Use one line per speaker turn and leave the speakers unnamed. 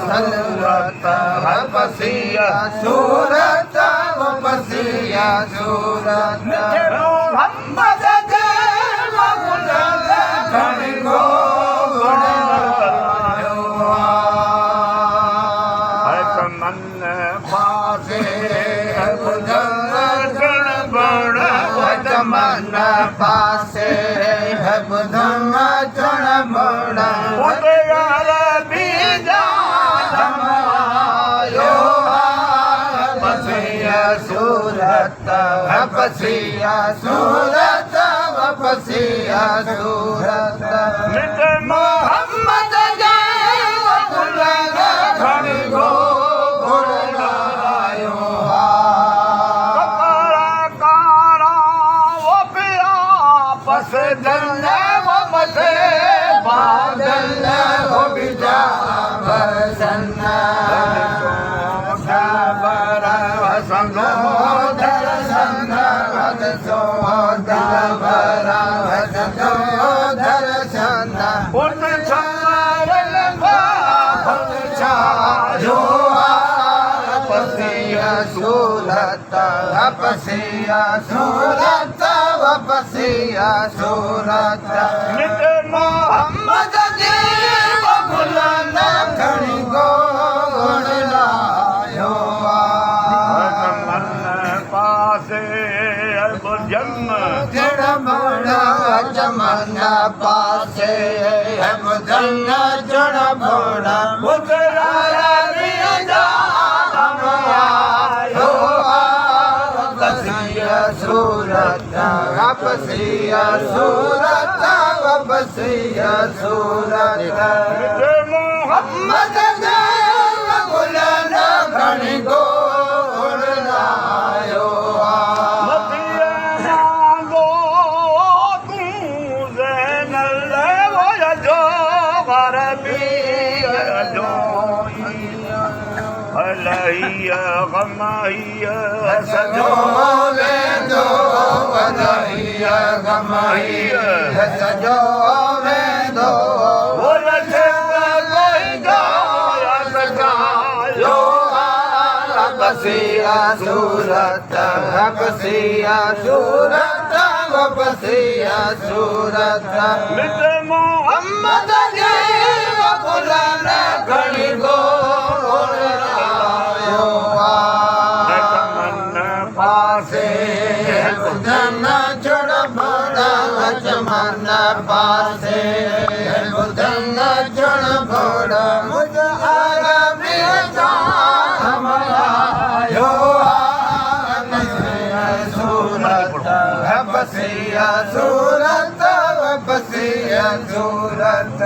सूरत बसिया सूरत बसिया सूरत मोहम्मद के मगुल घणी गो मन पासे मन पासे है बुधम चण बड़ा यार बीजा धमायो बसिया सूरत बसिया सूरत बसिया सूरत मोहम्मद घणी गो जन्नत वो मथे बादल हो बिजा बसन्ना खबर संगो दर्शन सो खबर संगो दर्शन उन चारल बात छायो बसिया सूरत बसिया सूरत बसिया सूरत मोहम्मद जी बबुल घणी गोड़ लायो मन पासे जड़ बड़ा जमन पासे जन जड़ बड़ा मुकरा सूरत बसिया सूरत बसिया सूरत मोहम्मद गुल घणी गोड़ लायो मांगो तू ज़ैनल वो जो गरबी जो अलैया गमाइया सजो वेंदो अलैया गमाइया सजो वेंदो वो कोई गाया सजायो बसिया सूरत बसिया सूरत बसिया सूरत मोहम्मद जी बबुल घणी गो चढ़ बड़ा चमन पासे बुधन चढ़ बड़ा मुझ अरबी हमायो सूरत बसिया सूरत बसिया सूरत